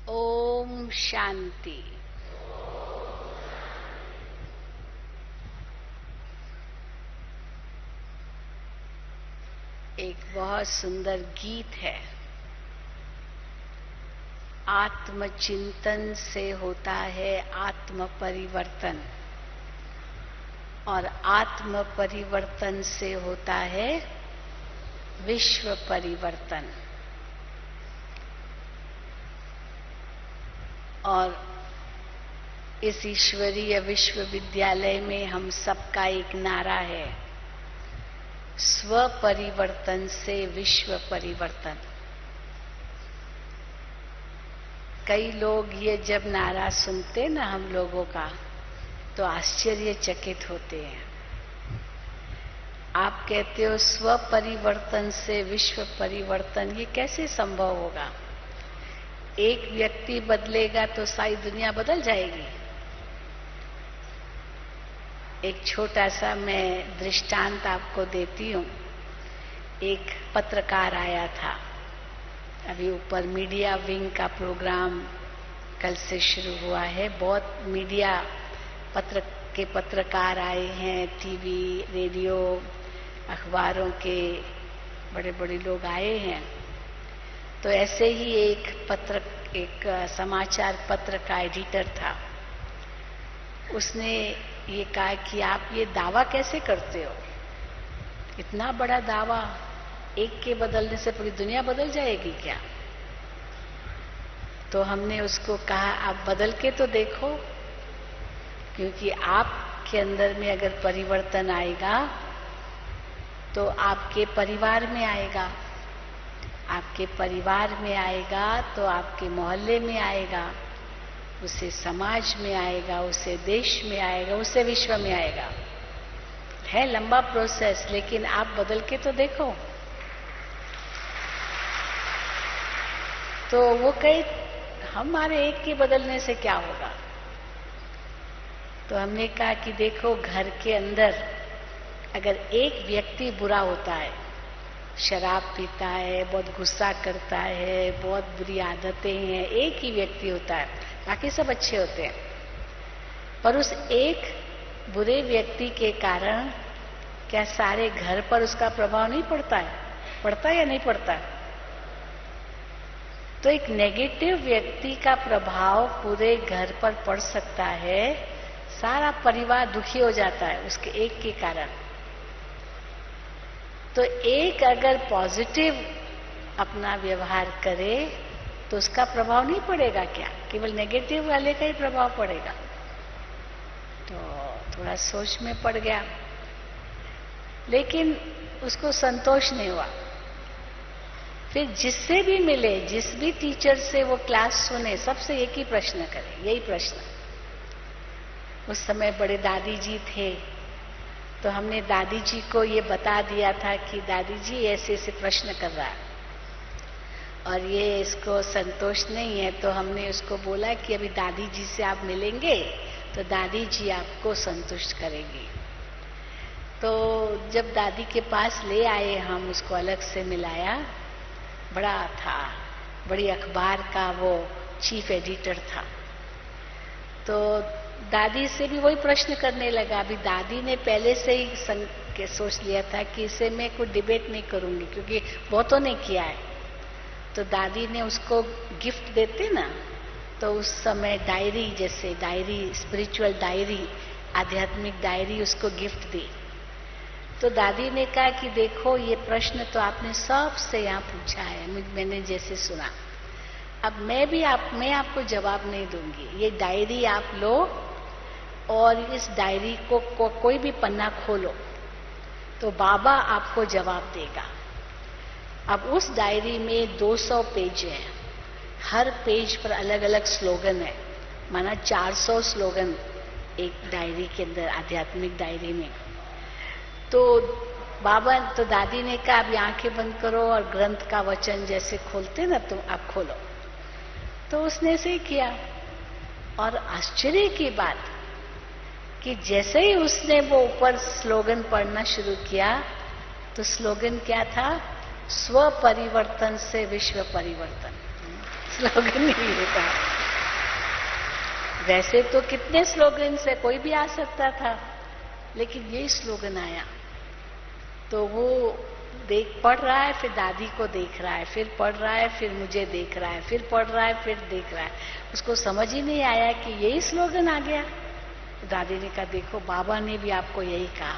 ओम शांति। एक बहुत सुंदर गीत है। आत्मचिंतन से होता है आत्म परिवर्तन और आत्म परिवर्तन से होता है विश्व परिवर्तन। और इस ईश्वरीय विश्वविद्यालय में हम सबका एक नारा है, स्व परिवर्तन से विश्व परिवर्तन। कई लोग ये जब नारा सुनते ना हम लोगों का तो आश्चर्यचकित होते हैं। आप कहते हो स्व परिवर्तन से विश्व परिवर्तन, ये कैसे संभव होगा? एक व्यक्ति बदलेगा तो सारी दुनिया बदल जाएगी। एक छोटा सा मैं दृष्टांत आपको देती हूँ। एक पत्रकार आया था, अभी ऊपर मीडिया विंग का प्रोग्राम कल से शुरू हुआ है। बहुत मीडिया पत्रकार आए हैं, टीवी, रेडियो, अखबारों के बड़े बड़े लोग आए हैं। तो ऐसे ही एक समाचार पत्र का एडिटर था। उसने ये कहा कि आप ये दावा कैसे करते हो? इतना बड़ा दावा, एक के बदलने से पूरी दुनिया बदल जाएगी क्या? तो हमने उसको कहा आप बदल के तो देखो, क्योंकि आपके अंदर में अगर परिवर्तन आएगा तो आपके परिवार में आएगा, आपके परिवार में आएगा तो आपके मोहल्ले में आएगा, उसे समाज में आएगा, उसे देश में आएगा, उसे विश्व में आएगा। है लंबा प्रोसेस, लेकिन आप बदल के तो देखो। तो वो कहे हमारे एक के बदलने से क्या होगा? तो हमने कहा कि देखो, घर के अंदर अगर एक व्यक्ति बुरा होता है, शराब पीता है, बहुत गुस्सा करता है, बहुत बुरी आदतें हैं, एक ही व्यक्ति होता है, बाकी सब अच्छे होते हैं, पर उस एक बुरे व्यक्ति के कारण क्या सारे घर पर उसका प्रभाव नहीं पड़ता है? पड़ता है या नहीं पड़ता? तो एक नेगेटिव व्यक्ति का प्रभाव पूरे घर पर पड़ सकता है, सारा परिवार दुखी हो जाता है उसके एक के कारण। तो एक अगर पॉजिटिव अपना व्यवहार करे तो उसका प्रभाव नहीं पड़ेगा क्या? केवल नेगेटिव वाले का ही प्रभाव पड़ेगा। तो थोड़ा सोच में पड़ गया, लेकिन उसको संतोष नहीं हुआ। फिर जिससे भी मिले, जिस भी टीचर से वो क्लास सुने, सबसे एक ही प्रश्न करे, यही प्रश्न। उस समय बड़े दादी जी थे, तो हमने दादी जी को ये बता दिया था कि दादी जी ऐसे ऐसे प्रश्न कर रहा है और ये इसको संतोष नहीं है। तो हमने उसको बोला कि अभी दादी जी से आप मिलेंगे तो दादी जी आपको संतुष्ट करेगी। तो जब दादी के पास ले आए, हम उसको अलग से मिलाया। बड़ा था, बड़ी अखबार का वो चीफ एडिटर था। तो दादी से भी वही प्रश्न करने लगा। अभी दादी ने पहले से ही सोच लिया था कि इसे मैं कोई डिबेट नहीं करूंगी, क्योंकि बहुतों ने किया है। तो दादी ने उसको गिफ्ट देते ना, तो उस समय डायरी, जैसे डायरी, स्पिरिचुअल डायरी, आध्यात्मिक डायरी उसको गिफ्ट दी। तो दादी ने कहा कि देखो, ये प्रश्न तो आपने सबसे यहाँ पूछा है, मैंने जैसे सुना। अब मैं आपको जवाब नहीं दूंगी। ये डायरी आप लो और इस डायरी को कोई भी पन्ना खोलो तो बाबा आपको जवाब देगा। अब उस डायरी में 200 पेज हैं, हर पेज पर अलग अलग स्लोगन है, माना 400 स्लोगन एक डायरी के अंदर, आध्यात्मिक डायरी में। तो दादी ने कहा अब आंखें बंद करो और ग्रंथ का वचन जैसे खोलते ना, तुम आप खोलो। तो उसने ऐसे ही किया। और आश्चर्य की बात कि जैसे ही उसने वो ऊपर स्लोगन पढ़ना शुरू किया, तो स्लोगन क्या था? स्व परिवर्तन से विश्व परिवर्तन। स्लोगन ही ये था। वैसे तो कितने स्लोगन से कोई भी आ सकता था, लेकिन यही स्लोगन आया। तो वो पढ़ रहा है, फिर दादी को देख रहा है, फिर पढ़ रहा है, फिर मुझे देख रहा है, फिर पढ़ रहा है, फिर देख रहा है। उसको समझ ही नहीं आया कि यही स्लोगन आ गया। दादी ने कहा, देखो बाबा ने भी आपको यही कहा,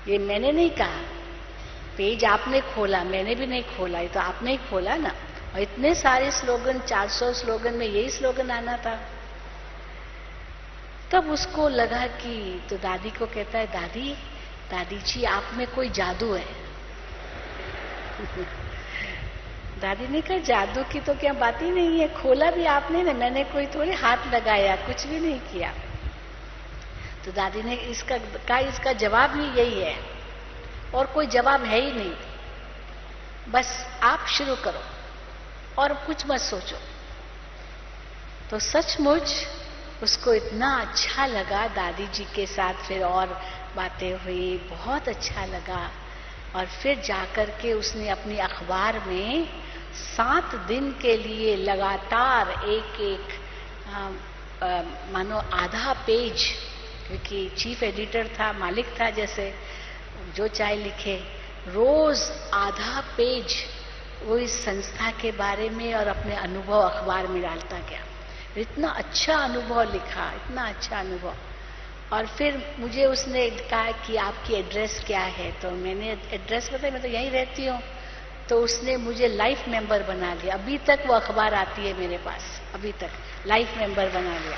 ये मैंने नहीं कहा। पेज आपने खोला, मैंने भी नहीं खोला, ये तो आपने ही खोला ना। और इतने सारे स्लोगन, 400 स्लोगन में यही स्लोगन आना था। तब उसको लगा कि, तो दादी को कहता है, दादी जी आप में कोई जादू है। दादी ने कहा, जादू की तो क्या बात ही नहीं है, खोला भी आपने ना, मैंने कोई थोड़ी हाथ लगाया, कुछ भी नहीं किया। तो दादी ने इसका जवाब ही यही है, और कोई जवाब है ही नहीं, बस आप शुरू करो और कुछ मत सोचो। तो सचमुच उसको इतना अच्छा लगा, दादी जी के साथ फिर और बातें हुई, बहुत अच्छा लगा। और फिर जाकर के उसने अपनी अखबार में 7 दिन के लिए लगातार एक मानो आधा पेज, क्योंकि चीफ एडिटर था, मालिक था, जैसे जो चाहे लिखे, रोज आधा पेज वो इस संस्था के बारे में और अपने अनुभव अखबार में डालता गया। इतना अच्छा अनुभव लिखा, इतना अच्छा अनुभव। और फिर मुझे उसने कहा कि आपकी एड्रेस क्या है, तो मैंने एड्रेस बताया, मैं तो यहीं रहती हूँ। तो उसने मुझे लाइफ मेंबर बना लिया। अभी तक वो अखबार आती है मेरे पास, अभी तक लाइफ मेंबर बना लिया।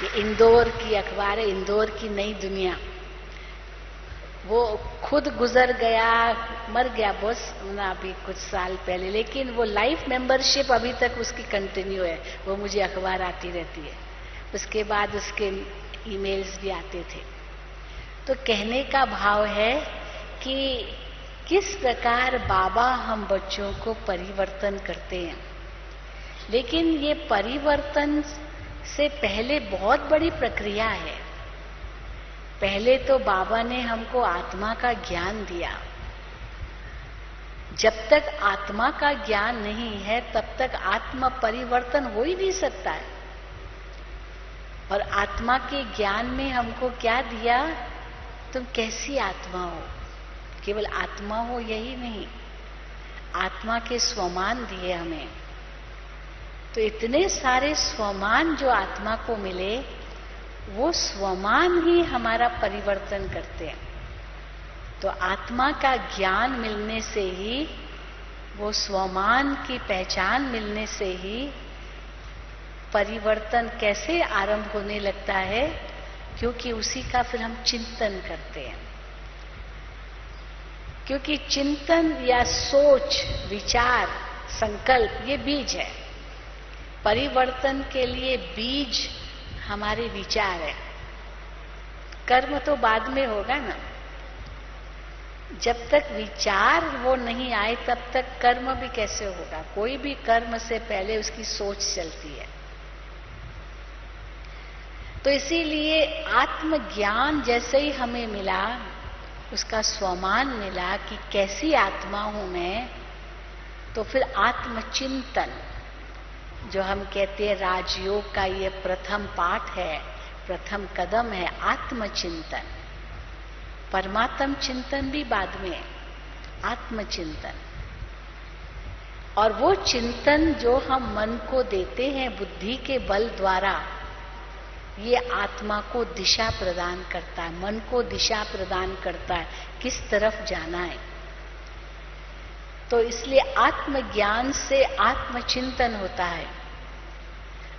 ये इंदौर की अखबार है, इंदौर की नई दुनिया। वो खुद गुजर गया, मर गया बॉस ना अभी कुछ साल पहले, लेकिन वो लाइफ मेंबरशिप अभी तक उसकी कंटिन्यू है। वो मुझे अखबार आती रहती है, उसके बाद उसके ईमेल्स भी आते थे। तो कहने का भाव है कि किस प्रकार बाबा हम बच्चों को परिवर्तन करते हैं। लेकिन ये परिवर्तन से पहले बहुत बड़ी प्रक्रिया है। पहले तो बाबा ने हमको आत्मा का ज्ञान दिया। जब तक आत्मा का ज्ञान नहीं है, तब तक आत्मा परिवर्तन हो ही नहीं सकता है। और आत्मा के ज्ञान में हमको क्या दिया, तुम कैसी आत्मा हो, केवल आत्मा हो यही नहीं, आत्मा के स्वमान दिए हमें। तो इतने सारे स्वमान जो आत्मा को मिले, वो स्वमान ही हमारा परिवर्तन करते हैं। तो आत्मा का ज्ञान मिलने से ही, वो स्वमान की पहचान मिलने से ही परिवर्तन कैसे आरंभ होने लगता है, क्योंकि उसी का फिर हम चिंतन करते हैं। क्योंकि चिंतन या सोच, विचार, संकल्प ये बीज है। परिवर्तन के लिए बीज हमारे विचार है। कर्म तो बाद में होगा ना। जब तक विचार वो नहीं आए, तब तक कर्म भी कैसे होगा। कोई भी कर्म से पहले उसकी सोच चलती है। तो इसीलिए आत्मज्ञान जैसे ही हमें मिला, उसका स्वमान मिला कि कैसी आत्मा हूं मैं, तो फिर आत्मचिंतन, जो हम कहते हैं राजयोग का ये प्रथम पाठ है, प्रथम कदम है आत्मचिंतन। परमात्म चिंतन भी बाद में, आत्मचिंतन। और वो चिंतन जो हम मन को देते हैं बुद्धि के बल द्वारा, ये आत्मा को दिशा प्रदान करता है, मन को दिशा प्रदान करता है किस तरफ जाना है। तो इसलिए आत्मज्ञान से आत्मचिंतन होता है।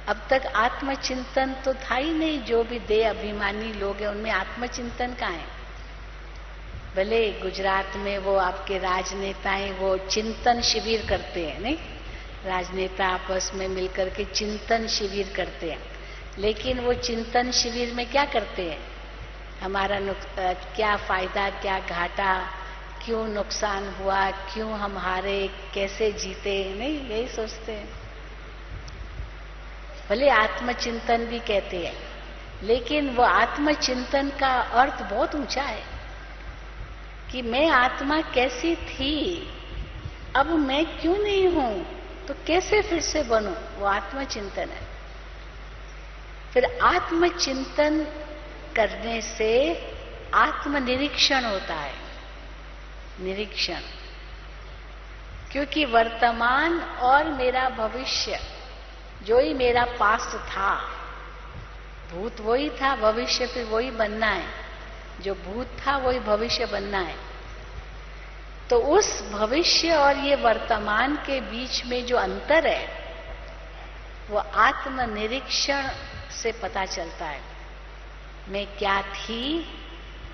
अब तक आत्मचिंतन तो था ही नहीं। जो भी देह अभिमानी लोग हैं, उनमें आत्मचिंतन कहाँ है। भले गुजरात में वो आपके राजनेताएं वो चिंतन शिविर करते हैं, नहीं, राजनेता आपस में मिलकर के चिंतन शिविर करते हैं। लेकिन वो चिंतन शिविर में क्या करते हैं, हमारा क्या फायदा, क्या घाटा, क्यों नुकसान हुआ, क्यों हम हारे, कैसे जीते, नहीं, यही सोचते हैं। भले आत्मचिंतन भी कहते हैं, लेकिन वो आत्मचिंतन का अर्थ बहुत ऊंचा है कि मैं आत्मा कैसी थी, अब मैं क्यों नहीं हूं। तो कैसे फिर से बनूं? वो आत्मचिंतन है। फिर आत्मचिंतन करने से आत्मनिरीक्षण होता है। निरीक्षण, क्योंकि वर्तमान और मेरा भविष्य, जो ही मेरा पास्ट था, भूत वही था, भविष्य फिर वही बनना है। जो भूत था वही भविष्य बनना है। तो उस भविष्य और ये वर्तमान के बीच में जो अंतर है, वो आत्मनिरीक्षण से पता चलता है। मैं क्या थी,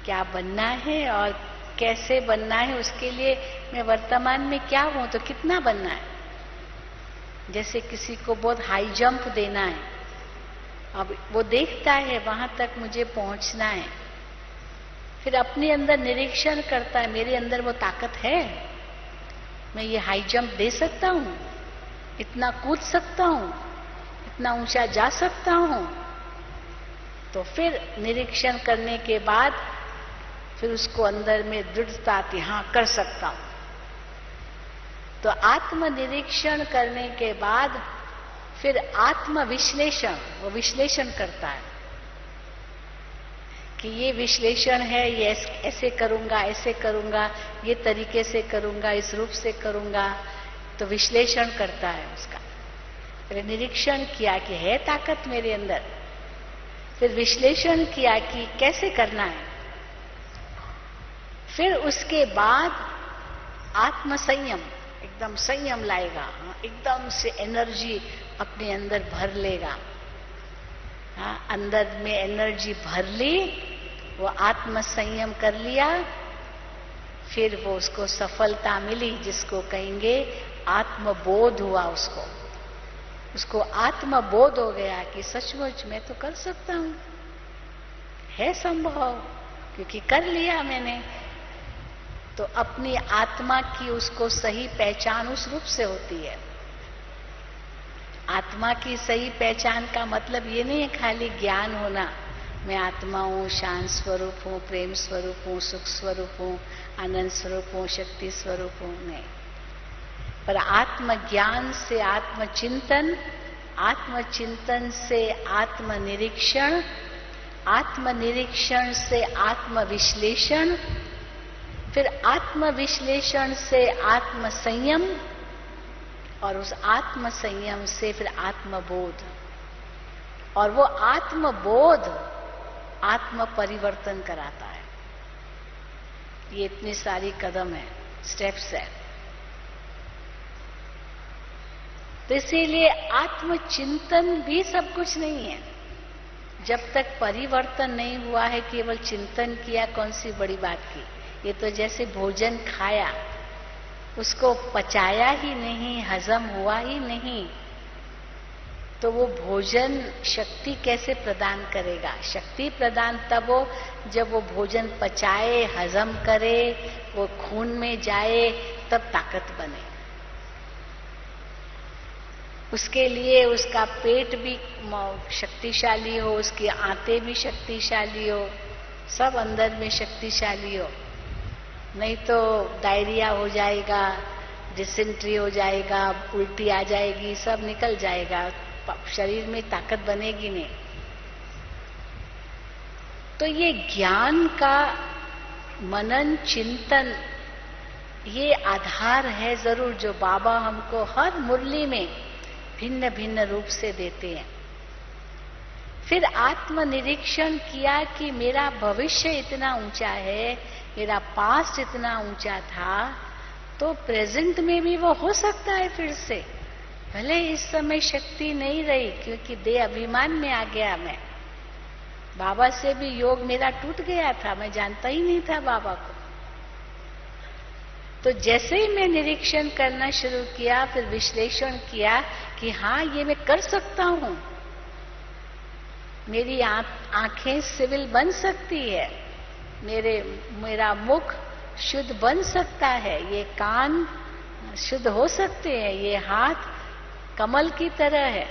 क्या बनना है और कैसे बनना है, उसके लिए मैं वर्तमान में क्या हूं, तो कितना बनना है। जैसे किसी को बहुत हाई जंप देना है, अब वो देखता है वहां तक मुझे पहुंचना है, फिर अपने अंदर निरीक्षण करता है, मेरे अंदर वो ताकत है, मैं ये हाई जंप दे सकता हूं, इतना कूद सकता हूं, इतना ऊंचा जा सकता हूं। तो फिर निरीक्षण करने के बाद फिर उसको अंदर में दृढ़ता आती, हाँ कर सकता हूं। तो आत्मनिरीक्षण करने के बाद फिर आत्मविश्लेषण, वो विश्लेषण करता है कि ये विश्लेषण है, ये ऐसे करूंगा, ऐसे करूंगा, ये तरीके से करूंगा, इस रूप से करूंगा। तो विश्लेषण करता है उसका। फिर निरीक्षण किया कि है ताकत मेरे अंदर, फिर विश्लेषण किया कि कैसे करना है, फिर उसके बाद आत्मसंयम, एकदम संयम लाएगा, एकदम से एनर्जी अपने अंदर भर लेगा। अंदर में एनर्जी भर ली, वो आत्मसंयम कर लिया, फिर वो उसको सफलता मिली, जिसको कहेंगे आत्मबोध हुआ। उसको आत्मबोध हो गया कि सचमुच मैं तो कर सकता हूं, है संभव, क्योंकि कर लिया मैंने। तो अपनी आत्मा की उसको सही पहचान उस रूप से होती है। आत्मा की सही पहचान का मतलब ये नहीं है खाली ज्ञान होना, मैं आत्मा हूँ, शांत स्वरूप हूँ, प्रेम स्वरूप हूँ, सुख स्वरूप हूँ, आनंद स्वरूप हूँ, शक्ति स्वरूप हूँ, नहीं। पर आत्मज्ञान से आत्मचिंतन, आत्मचिंतन से आत्मनिरीक्षण, आत्मनिरीक्षण से आत्मविश्लेषण, फिर आत्मविश्लेषण से आत्मसंयम, और उस आत्मसंयम से फिर आत्मबोध, और वो आत्मबोध आत्म परिवर्तन कराता है। ये इतनी सारी कदम है, स्टेप्स है। तो इसीलिए आत्मचिंतन भी सब कुछ नहीं है। जब तक परिवर्तन नहीं हुआ है, केवल चिंतन किया, कौन सी बड़ी बात की। ये तो जैसे भोजन खाया, उसको पचाया ही नहीं, हजम हुआ ही नहीं, तो वो भोजन शक्ति कैसे प्रदान करेगा। शक्ति प्रदान तब हो जब वो भोजन पचाए, हजम करे, वो खून में जाए, तब ताकत बने। उसके लिए उसका पेट भी शक्तिशाली हो, उसके आंतें भी शक्तिशाली हो, सब अंदर में शक्तिशाली हो। नहीं तो डायरिया हो जाएगा, डिसेंट्री हो जाएगा, उल्टी आ जाएगी, सब निकल जाएगा, शरीर में ताकत बनेगी नहीं। तो ये ज्ञान का मनन चिंतन, ये आधार है जरूर, जो बाबा हमको हर मुरली में भिन्न भिन्न रूप से देते हैं। फिर आत्मनिरीक्षण किया कि मेरा भविष्य इतना ऊंचा है, मेरा पास्ट इतना ऊंचा था, तो प्रेजेंट में भी वो हो सकता है फिर से। भले इस समय शक्ति नहीं रही, क्योंकि देह अभिमान में आ गया मैं। बाबा से भी योग मेरा टूट गया था, मैं जानता ही नहीं था बाबा को। तो जैसे ही मैं निरीक्षण करना शुरू किया, फिर विश्लेषण किया कि हाँ ये मैं कर सकता हूं, मेरी आंखें सिविल बन सकती है, मेरा मुख शुद्ध बन सकता है, ये कान शुद्ध हो सकते हैं, ये हाथ कमल की तरह है।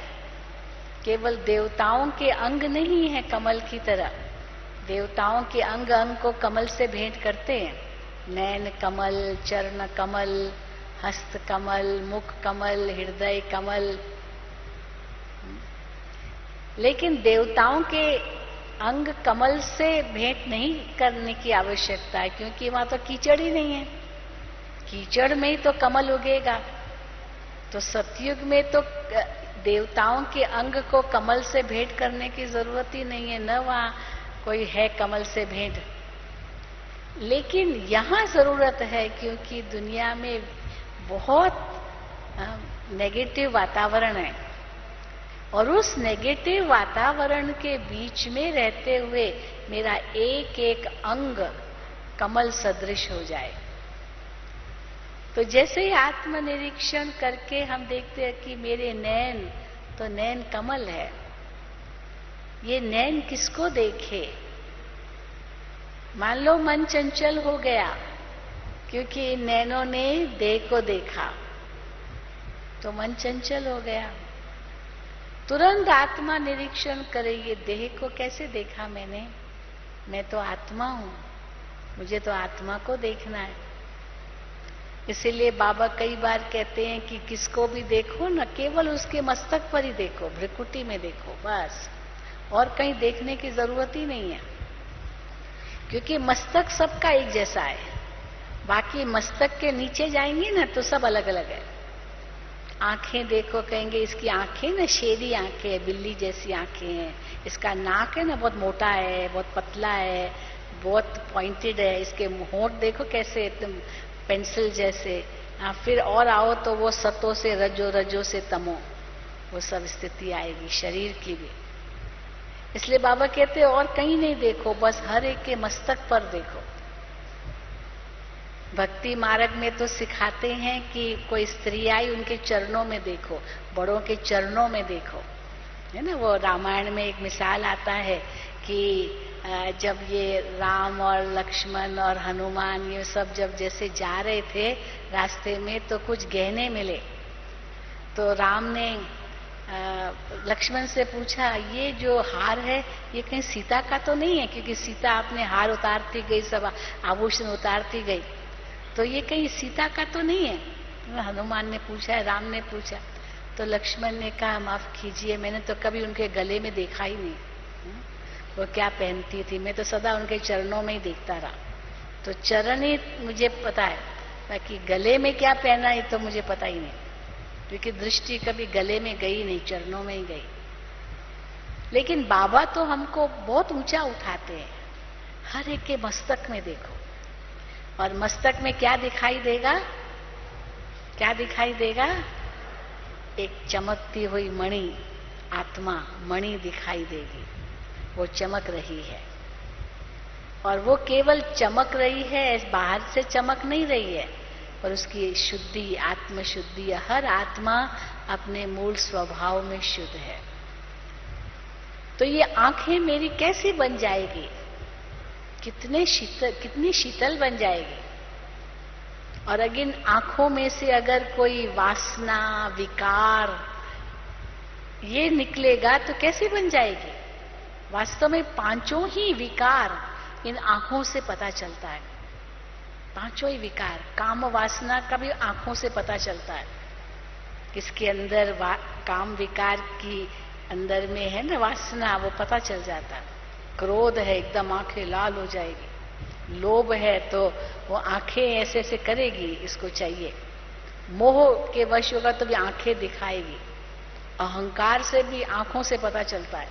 केवल देवताओं के अंग नहीं है कमल की तरह। देवताओं के अंग को कमल से भेंट करते हैं, नैन कमल, चरण कमल, हस्त कमल, मुख कमल, हृदय कमल। लेकिन देवताओं के अंग कमल से भेंट नहीं करने की आवश्यकता है, क्योंकि वहां तो कीचड़ ही नहीं है। कीचड़ में ही तो कमल उगेगा। तो सतयुग में तो देवताओं के अंग को कमल से भेंट करने की जरूरत ही नहीं है, न वहां कोई है कमल से भेंट। लेकिन यहां जरूरत है, क्योंकि दुनिया में बहुत नेगेटिव वातावरण है, और उस नेगेटिव वातावरण के बीच में रहते हुए मेरा एक एक अंग कमल सदृश हो जाए। तो जैसे ही आत्मनिरीक्षण करके हम देखते हैं कि मेरे नैन तो नैन कमल है, ये नैन किसको देखे? मान लो मन चंचल हो गया क्योंकि इन नैनों ने देह को देखा, तो मन चंचल हो गया। तुरंत आत्मा निरीक्षण करे, ये देह को कैसे देखा मैंने? मैं तो आत्मा हूं, मुझे तो आत्मा को देखना है। इसीलिए बाबा कई बार कहते हैं कि किसको भी देखो न, केवल उसके मस्तक पर ही देखो, भ्रिकुटी में देखो, बस, और कहीं देखने की जरूरत ही नहीं है। क्योंकि मस्तक सबका एक जैसा है, बाकी मस्तक के नीचे जाएंगे ना तो सब अलग अलग है। आंखें देखो, कहेंगे इसकी आंखें ना शेरी आंखें है, बिल्ली जैसी आंखें हैं। इसका नाक है ना बहुत मोटा है, बहुत पतला है, बहुत पॉइंटेड है। इसके होंठ देखो कैसे एकदम पेंसिल जैसे। फिर और आओ तो वो सतो से रजो, रजो से तमो, वो सब स्थिति आएगी शरीर की भी। इसलिए बाबा कहते हैं और कहीं नहीं देखो, बस हर एक के मस्तक पर देखो। भक्ति मार्ग में तो सिखाते हैं कि कोई स्त्री आई उनके चरणों में देखो, बड़ों के चरणों में देखो, है ना। वो रामायण में एक मिसाल आता है कि जब ये राम और लक्ष्मण और हनुमान ये सब जब जैसे जा रहे थे रास्ते में, तो कुछ गहने मिले। तो राम ने लक्ष्मण से पूछा, ये जो हार है ये कहीं सीता का तो नहीं है? क्योंकि सीता अपने हार उतारती गई, सब आभूषण उतारती गई, तो ये कहीं सीता का तो नहीं है? हनुमान ने पूछा, राम ने पूछा। तो लक्ष्मण ने कहा, माफ कीजिए, मैंने तो कभी उनके गले में देखा ही नहीं, वो क्या पहनती थी। मैं तो सदा उनके चरणों में ही देखता रहा, तो चरण ही मुझे पता है, बाकी गले में क्या पहना है तो मुझे पता ही नहीं, क्योंकि दृष्टि कभी गले में गई नहीं, चरणों में ही गई। लेकिन बाबा तो हमको बहुत ऊंचा उठाते हैं, हर एक के मस्तक में देखो। और मस्तक में क्या दिखाई देगा? क्या दिखाई देगा? एक चमकती हुई मणि, आत्मा मणि दिखाई देगी, वो चमक रही है। और वो केवल चमक रही है, बाहर से चमक नहीं रही है, पर उसकी शुद्धि, आत्म शुद्धि, हर आत्मा अपने मूल स्वभाव में शुद्ध है। तो ये आंखें मेरी कैसी बन जाएगी? कितनी शीतल बन जाएगी। और अगर आंखों में से अगर कोई वासना, विकार ये निकलेगा तो कैसी बन जाएगी? वास्तव में पांचों ही विकार इन आंखों से पता चलता है। पांचों ही विकार, काम वासना का भी आंखों से पता चलता है। किसके अंदर काम विकार की अंदर में है ना वासना, वो पता चल जाता है। क्रोध है, एकदम आंखें लाल हो जाएगी। लोभ है तो वो आंखें ऐसे ऐसे करेगी, इसको चाहिए। मोह के वश होगा तो भी आंखें दिखाएगी। अहंकार से भी आंखों से पता चलता है।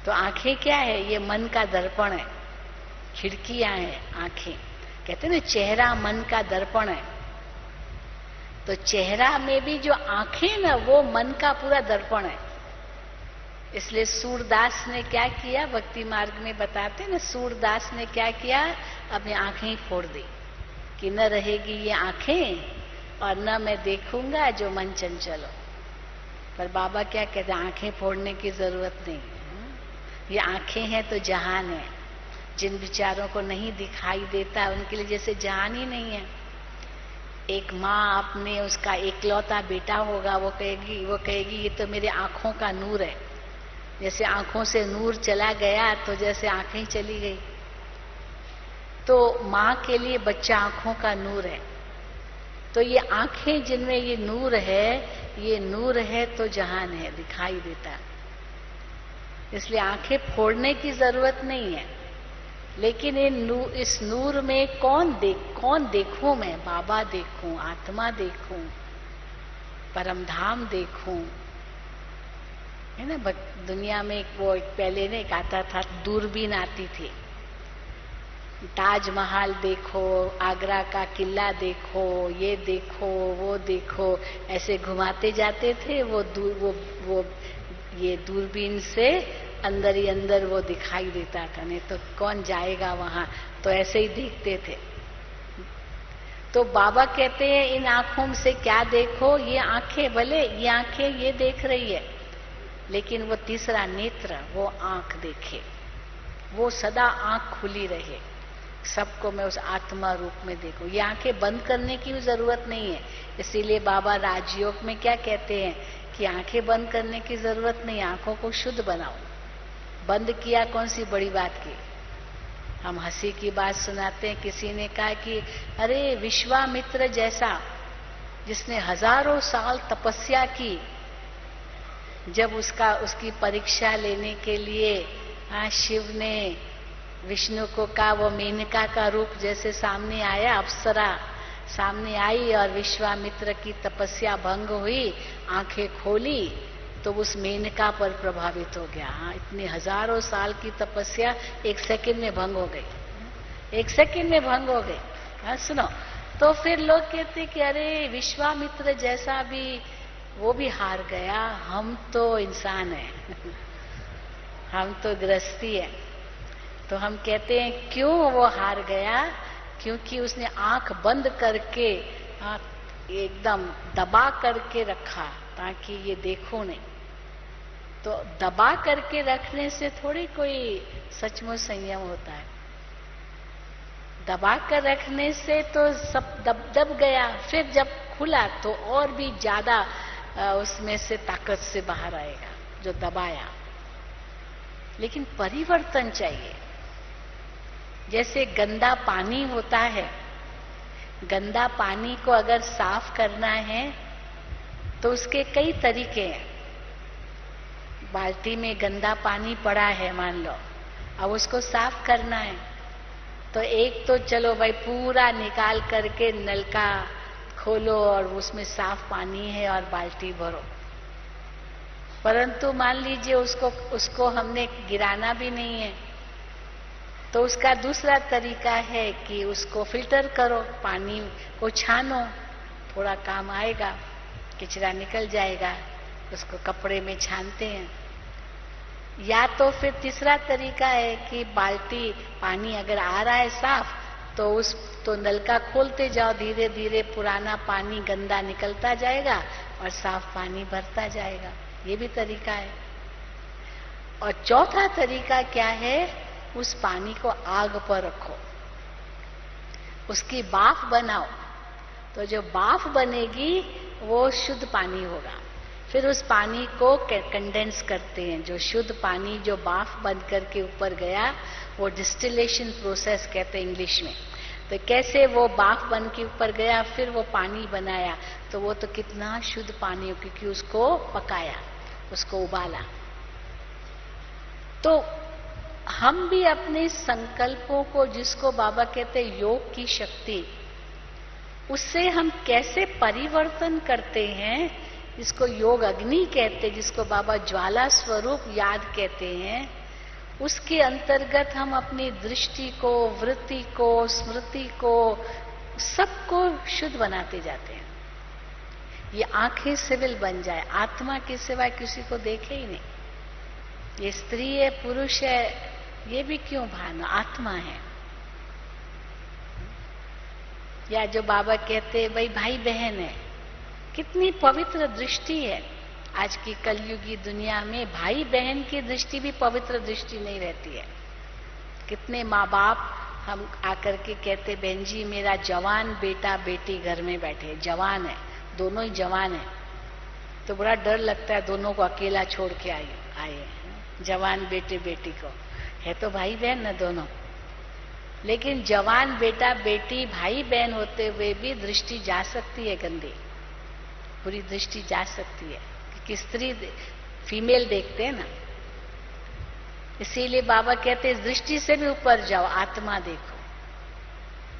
तो आंखें क्या है? ये मन का दर्पण है, खिड़कियां हैं आंखें। कहते हैं ना चेहरा मन का दर्पण है, तो चेहरा में भी जो आंखें ना वो मन का पूरा दर्पण है। इसलिए सूरदास ने क्या किया, भक्ति मार्ग में बताते ना, सूरदास ने क्या किया, अपनी आंखें ही फोड़ दी कि न रहेगी ये आंखें और न मैं देखूंगा जो मन चंचल हो। पर बाबा क्या कहते हैं, आंखें फोड़ने की जरूरत नहीं है। ये आंखें हैं तो जहान है। जिन विचारों को नहीं दिखाई देता उनके लिए जैसे जहान ही नहीं है। एक माँ अपने उसका एकलौता बेटा होगा, वो कहेगी ये तो मेरे आंखों का नूर है। जैसे आंखों से नूर चला गया तो जैसे आंखें चली गई। तो माँ के लिए बच्चा आंखों का नूर है। तो ये आंखें जिनमें ये नूर है तो जहान है, दिखाई देता है। इसलिए आंखें फोड़ने की जरूरत नहीं है। लेकिन इस नूर में कौन देखूं मैं? बाबा देखूं, आत्मा देखूं, परमधाम देखूं, है ना। दुनिया में पहले ने एक आता था, दूरबीन आती थी। ताजमहल देखो, आगरा का किला देखो, ये देखो, वो देखो, ऐसे घुमाते जाते थे। वो ये दूरबीन से अंदर ही अंदर वो दिखाई देता था, नहीं तो कौन जाएगा वहां। तो ऐसे ही देखते थे। तो बाबा कहते हैं इन आंखों से क्या देखो? ये आंखें, भले ये आंखें ये देख रही है, लेकिन वो तीसरा नेत्र, वो आंख देखे, वो सदा आंख खुली रहे, सबको मैं उस आत्मा रूप में देखूं। ये आंखें बंद करने की भी जरूरत नहीं है। इसीलिए बाबा राजयोग में क्या कहते हैं कि आंखें बंद करने की जरूरत नहीं, आंखों को शुद्ध बनाओ। बंद किया कौन सी बड़ी बात की? हम हंसी की बात सुनाते हैं। किसी ने कहा कि अरे विश्वामित्र जैसा, जिसने हजारों साल तपस्या की, जब उसकी परीक्षा लेने के लिए शिव ने विष्णु को कहा, वो मेनका का रूप जैसे सामने आया, अप्सरा सामने आई और विश्वामित्र की तपस्या भंग हुई, आंखें खोली तो उस मेनका पर प्रभावित हो गया। इतनी हजारों साल की तपस्या एक सेकंड में भंग हो गई, एक सेकंड में भंग हो गई। सुनो, तो फिर लोग कहते कि अरे विश्वामित्र जैसा भी, वो भी हार गया, हम तो इंसान हैं हम तो गृहस्थी है। तो हम कहते हैं क्यों वो हार गया? क्योंकि उसने आंख बंद करके, एकदम दबा करके रखा ताकि ये देखो नहीं। तो दबा करके रखने से थोड़ी कोई सचमुच संयम होता है। दबा कर रखने से तो सब दब गया, फिर जब खुला तो और भी ज्यादा उसमें से ताकत से बाहर आएगा जो दबाया। लेकिन परिवर्तन चाहिए। जैसे गंदा पानी होता है, गंदा पानी को अगर साफ करना है तो उसके कई तरीके हैं। बाल्टी में गंदा पानी पड़ा है मान लो, अब उसको साफ करना है तो एक तो चलो भाई पूरा निकाल करके नलका खोलो और उसमें साफ पानी है और बाल्टी भरो। परंतु मान लीजिए उसको हमने गिराना भी नहीं है, तो उसका दूसरा तरीका है कि उसको फिल्टर करो, पानी को छानो, थोड़ा काम आएगा, कचरा निकल जाएगा। उसको कपड़े में छानते हैं। या तो फिर तीसरा तरीका है कि बाल्टी पानी अगर आ रहा है साफ तो नलका खोलते जाओ, धीरे धीरे पुराना पानी गंदा निकलता जाएगा और साफ पानी भरता जाएगा। ये भी तरीका है। और चौथा तरीका क्या है? उस पानी को आग पर रखो, उसकी भाप बनाओ, तो जो भाप बनेगी वो शुद्ध पानी होगा। फिर उस पानी को कंडेंस करते हैं। जो शुद्ध पानी जो भाप बन करके ऊपर गया वो डिस्टिलेशन प्रोसेस कहते हैं इंग्लिश में। तो कैसे वो भाप बन के ऊपर गया, फिर वो पानी बनाया, तो वो तो कितना शुद्ध पानी हो, क्योंकि उसको पकाया, उसको उबाला। तो हम भी अपने संकल्पों को, जिसको बाबा कहते हैं योग की शक्ति, उससे हम कैसे परिवर्तन करते हैं, जिसको योग अग्नि कहते हैं, जिसको बाबा ज्वाला स्वरूप याद कहते हैं, उसके अंतर्गत हम अपनी दृष्टि को, वृत्ति को, स्मृति को, सबको शुद्ध बनाते जाते हैं। ये आंखें सिविल बन जाए, आत्मा के सिवाय किसी को देखे ही नहीं। ये स्त्री है, पुरुष है, ये भी क्यों भान, आत्मा है। या जो बाबा कहते हैं भाई भाई बहन है, कितनी पवित्र दृष्टि है। आज की कलयुगी दुनिया में भाई बहन की दृष्टि भी पवित्र दृष्टि नहीं रहती है। कितने माँ बाप हम आकर के कहते, बहन जी मेरा जवान बेटा बेटी घर में बैठे, जवान है, दोनों ही जवान है, तो बड़ा डर लगता है दोनों को अकेला छोड़ के आए जवान बेटे बेटी को, है तो भाई बहन ना दोनों। लेकिन जवान बेटा बेटी भाई बहन होते हुए भी दृष्टि जा सकती है गंदी, बुरी दृष्टि जा सकती है, कि स्त्री फीमेल देखते हैं ना। इसीलिए बाबा कहते हैं इस दृष्टि से भी ऊपर जाओ, आत्मा देखो,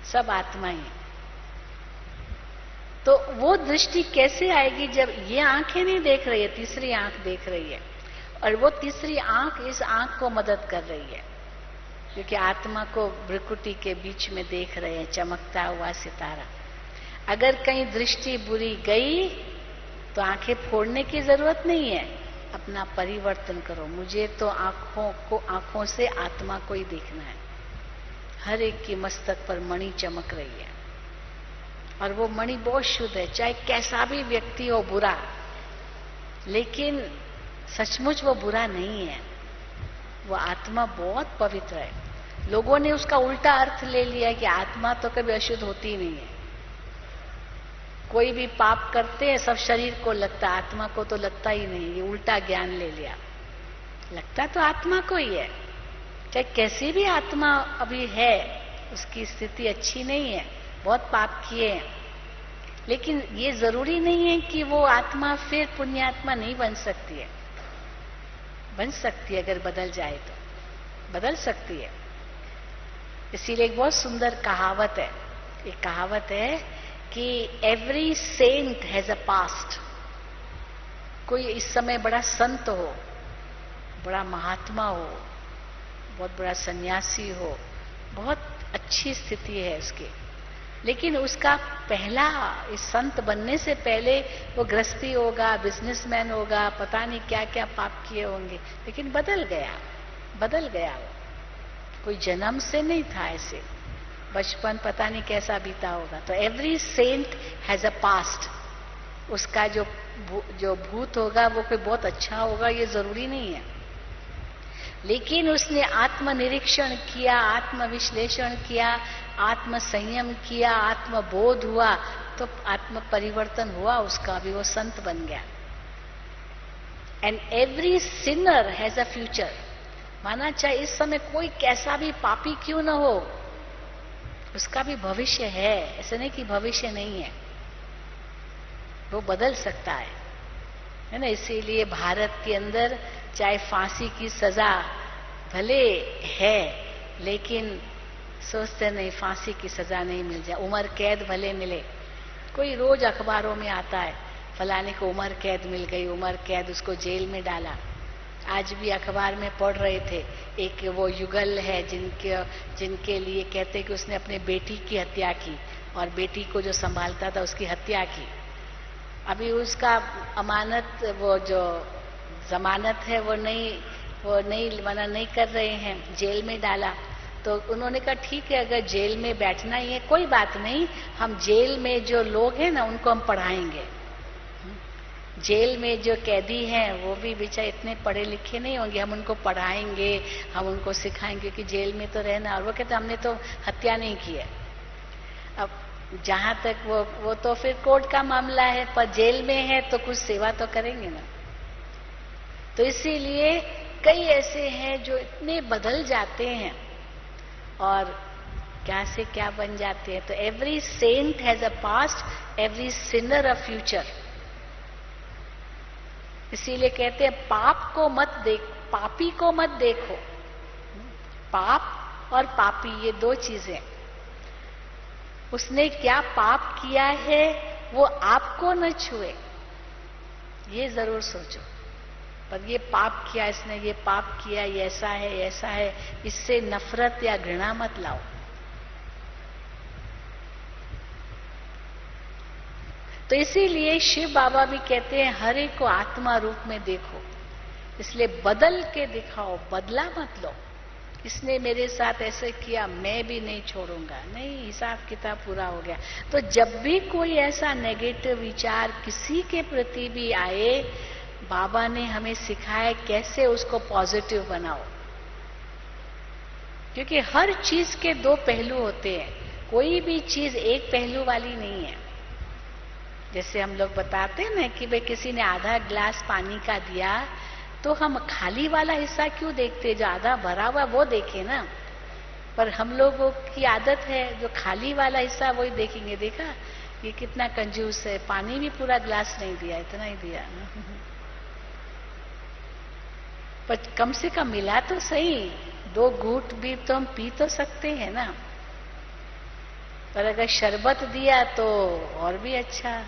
सब आत्मा ही है। तो वो दृष्टि कैसे आएगी जब ये आंखें नहीं देख रही है, तीसरी आंख देख रही है, और वो तीसरी आंख इस आंख को मदद कर रही है, क्योंकि आत्मा को भ्रुकुटी के बीच में देख रहे हैं, चमकता हुआ सितारा। अगर कहीं दृष्टि बुरी गई तो आंखें फोड़ने की जरूरत नहीं है, अपना परिवर्तन करो। मुझे तो आंखों से आत्मा को ही देखना है। हर एक की मस्तक पर मणि चमक रही है, और वो मणि बहुत शुद्ध है, चाहे कैसा भी व्यक्ति हो बुरा, लेकिन सचमुच वो बुरा नहीं है, वो आत्मा बहुत पवित्र है। लोगों ने उसका उल्टा अर्थ ले लिया कि आत्मा तो कभी अशुद्ध होती नहीं है। कोई भी पाप करते हैं सब शरीर को लगता, आत्मा को तो लगता ही नहीं, ये उल्टा ज्ञान ले लिया। लगता तो आत्मा को ही है, चाहे कैसी भी आत्मा अभी है, उसकी स्थिति अच्छी नहीं है, बहुत पाप किए हैं, लेकिन ये जरूरी नहीं है कि वो आत्मा फिर पुण्यात्मा नहीं बन सकती है। बन सकती है, अगर बदल जाए तो बदल सकती है। इसीलिए एक बहुत सुंदर कहावत है, एक कहावत है कि every saint has a past. कोई इस समय बड़ा संत हो, बड़ा महात्मा हो, बहुत बड़ा सन्यासी हो, बहुत अच्छी स्थिति है उसकी, लेकिन उसका पहला इस संत बनने से पहले वो गृहस्थी होगा, बिजनेसमैन होगा, पता नहीं क्या क्या पाप किए होंगे, लेकिन बदल गया वो। कोई जन्म से नहीं था ऐसे, बचपन पता नहीं कैसा बीता होगा। तो every saint has a past. उसका जो भूत होगा वो कोई बहुत अच्छा होगा ये जरूरी नहीं है, लेकिन उसने आत्मनिरीक्षण किया, आत्मविश्लेषण किया, आत्म संयम किया, आत्मबोध हुआ, तो आत्म परिवर्तन हुआ उसका, भी वो संत बन गया। And every Sinner has a future. माना चाहे इस समय कोई कैसा भी पापी क्यों न हो, उसका भी भविष्य है, ऐसे नहीं कि भविष्य नहीं है, वो बदल सकता है ना। इसीलिए भारत के अंदर चाहे फांसी की सजा भले है, लेकिन सोचते नहीं फांसी की सजा नहीं मिल जाए, उम्र कैद भले मिले। कोई रोज अखबारों में आता है फलाने को उम्र कैद मिल गई, उम्र कैद, उसको जेल में डाला। आज भी अखबार में पढ़ रहे थे, एक वो युगल है जिनके लिए कहते कि उसने अपने बेटी की हत्या की और बेटी को जो संभालता था उसकी हत्या की। अभी उसका अमानत, वो जो जमानत है वो नहीं मना नहीं कर रहे हैं, जेल में डाला। तो उन्होंने कहा ठीक है, अगर जेल में बैठना ही है कोई बात नहीं, हम जेल में जो लोग हैं ना उनको हम पढ़ाएंगे। जेल में जो कैदी हैं वो भी बेचारे इतने पढ़े लिखे नहीं होंगे, हम उनको पढ़ाएंगे, हम उनको सिखाएंगे कि जेल में तो रहना। और वो कहते हमने तो हत्या नहीं की है। अब जहां तक वो तो फिर कोर्ट का मामला है, पर जेल में है तो कुछ सेवा तो करेंगे ना। तो इसीलिए कई ऐसे हैं जो इतने बदल जाते हैं और क्या से क्या बन जाते हैं। तो every saint has a past, every sinner a future. इसीलिए कहते हैं पाप को मत देख, पापी को मत देखो। पाप और पापी ये दो चीजें, उसने क्या पाप किया है वो आपको न छुए, ये जरूर सोचो। पर ये पाप किया, इसने ये पाप किया, ये ऐसा है, इससे नफरत या घृणा मत लाओ। तो इसीलिए शिव बाबा भी कहते हैं हर एक को आत्मा रूप में देखो, इसलिए बदल के दिखाओ, बदला मत लो। इसने मेरे साथ ऐसे किया, मैं भी नहीं छोड़ूंगा, नहीं, हिसाब किताब पूरा हो गया। तो जब भी कोई ऐसा नेगेटिव विचार किसी के प्रति भी आए, बाबा ने हमें सिखाया कैसे उसको पॉजिटिव बनाओ, क्योंकि हर चीज के दो पहलू होते हैं, कोई भी चीज एक पहलू वाली नहीं है। जैसे हम लोग बताते हैं ना कि भाई किसी ने आधा ग्लास पानी का दिया तो हम खाली वाला हिस्सा क्यों देखते, जो आधा भरा हुआ वो देखे ना। पर हम लोगों की आदत है जो खाली वाला हिस्सा वही देखेंगे, देखा ये कितना कंजूस है, पानी भी पूरा ग्लास नहीं दिया, इतना ही दिया ना। पर कम से कम मिला तो सही, 2 घूंट भी तो हम पी तो सकते हैं ना। पर अगर शरबत दिया तो और भी अच्छा,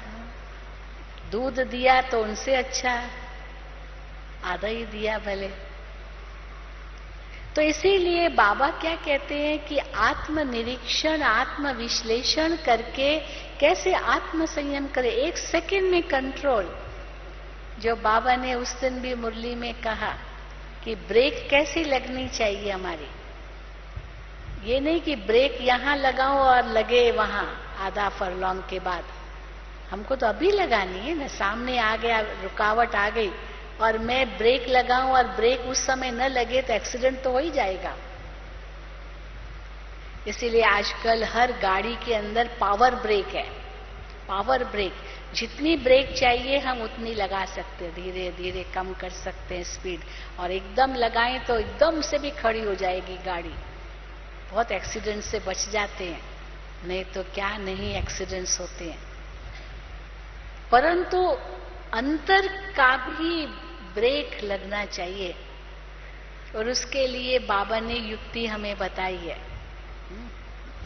दूध दिया तो उनसे अच्छा, आधा ही दिया भले। तो इसीलिए बाबा क्या कहते हैं कि आत्मनिरीक्षण, आत्म विश्लेषण करके कैसे आत्म संयम करे, 1 सेकंड में कंट्रोल। जो बाबा ने उस दिन भी मुरली में कहा कि ब्रेक कैसी लगनी चाहिए हमारी, ये नहीं कि ब्रेक यहां लगाओ और लगे वहां आधा फरलॉन्ग के बाद। हमको तो अभी लगानी है ना, सामने आ गया, रुकावट आ गई और मैं ब्रेक लगाऊं और ब्रेक उस समय न लगे तो एक्सीडेंट तो हो ही जाएगा। इसीलिए आजकल हर गाड़ी के अंदर पावर ब्रेक है, पावर ब्रेक। जितनी ब्रेक चाहिए हम उतनी लगा सकते हैं, धीरे धीरे कम कर सकते हैं स्पीड, और एकदम लगाएं तो एकदम से भी खड़ी हो जाएगी गाड़ी। बहुत एक्सीडेंट से बच जाते हैं, नहीं तो क्या नहीं एक्सीडेंट्स होते हैं। परंतु अंतर का भी ब्रेक लगना चाहिए, और उसके लिए बाबा ने युक्ति हमें बताई है।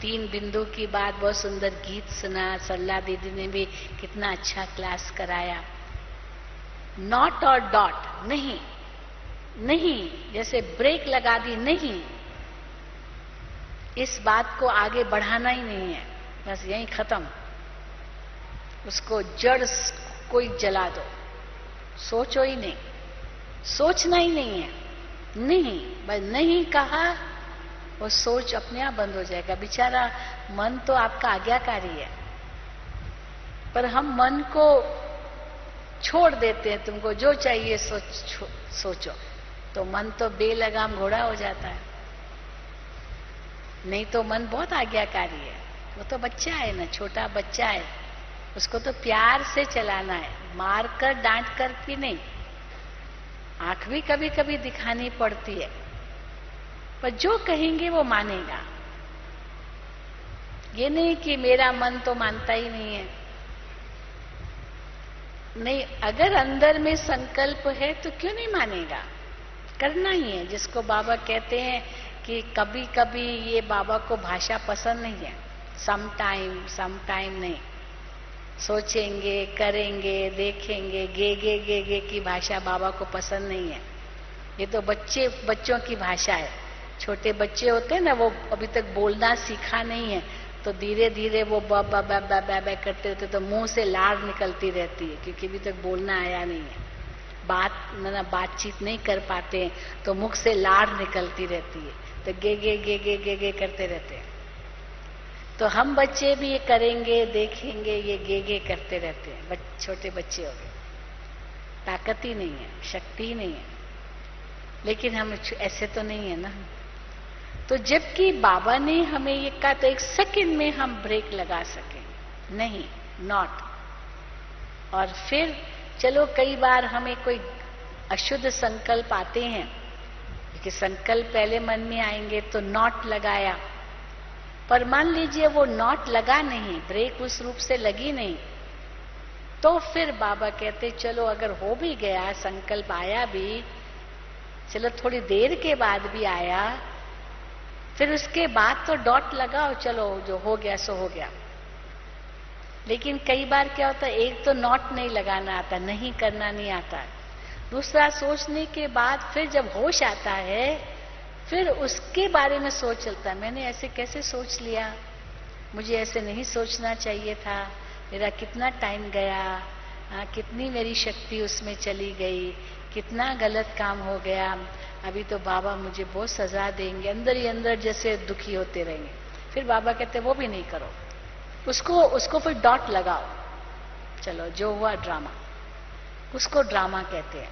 3 बिंदु की बात, बहुत सुंदर गीत सुना, सरला दीदी ने भी कितना अच्छा क्लास कराया। नॉट और डॉट नहीं, नहीं जैसे ब्रेक लगा दी, नहीं, इस बात को आगे बढ़ाना ही नहीं है, बस यहीं खत्म। उसको जड़ कोई जला दो, सोचो ही नहीं, सोचना ही नहीं है, नहीं, बस नहीं कहा, वो सोच अपने आप बंद हो जाएगा। बेचारा मन तो आपका आज्ञाकारी है, पर हम मन को छोड़ देते हैं, तुमको जो चाहिए सोचो, तो मन तो बेलगाम घोड़ा हो जाता है। नहीं तो मन बहुत आज्ञाकारी है, वो तो बच्चा है ना, छोटा बच्चा है, उसको तो प्यार से चलाना है, मार कर डांट कर भी नहीं। आंख भी कभी कभी दिखानी पड़ती है, पर जो कहेंगे वो मानेगा। ये नहीं कि मेरा मन तो मानता ही नहीं है, नहीं, अगर अंदर में संकल्प है तो क्यों नहीं मानेगा, करना ही है। जिसको बाबा कहते हैं कि कभी कभी, ये बाबा को भाषा पसंद नहीं है, सम टाइम नहीं, सोचेंगे, करेंगे, देखेंगे, गे की भाषा बाबा को पसंद नहीं है। ये तो बच्चों की भाषा है। छोटे बच्चे होते हैं ना, वो अभी तक बोलना सीखा नहीं है, तो धीरे धीरे वो बा करते रहते, तो मुंह से लार निकलती रहती है, क्योंकि अभी तक बोलना आया नहीं है, बातचीत नहीं कर पाते हैं, तो मुख से लार निकलती रहती है, तो गे करते रहते हैं। तो हम बच्चे भी ये करेंगे, देखेंगे, ये गे करते रहते हैं। छोटे बच्चे हो गए, ताकत ही नहीं है, शक्ति ही नहीं है। लेकिन हम ऐसे तो नहीं है ना। तो जबकि बाबा ने हमें ये कहा, तो 1 सेकंड में हम ब्रेक लगा सकें, नहीं, नॉट। और फिर चलो, कई बार हमें कोई अशुद्ध संकल्प आते हैं, क्योंकि संकल्प पहले मन में आएंगे, तो नॉट लगाया, पर मान लीजिए वो नॉट लगा नहीं, ब्रेक उस रूप से लगी नहीं, तो फिर बाबा कहते चलो, अगर हो भी गया, संकल्प आया भी, चलो थोड़ी देर के बाद भी आया, फिर उसके बाद तो डॉट लगाओ, चलो जो हो गया सो हो गया। लेकिन कई बार क्या होता है, एक तो नॉट नहीं लगाना आता, नहीं करना नहीं आता, दूसरा सोचने के बाद फिर जब होश आता है, फिर उसके बारे में सोच चलता है, मैंने ऐसे कैसे सोच लिया, मुझे ऐसे नहीं सोचना चाहिए था, मेरा कितना टाइम गया, कितनी मेरी शक्ति उसमें चली गई, कितना गलत काम हो गया, अभी तो बाबा मुझे बहुत सजा देंगे, अंदर ही अंदर जैसे दुखी होते रहेंगे। फिर बाबा कहते वो भी नहीं करो, उसको फिर डॉट लगाओ, चलो जो हुआ ड्रामा, उसको ड्रामा कहते हैं,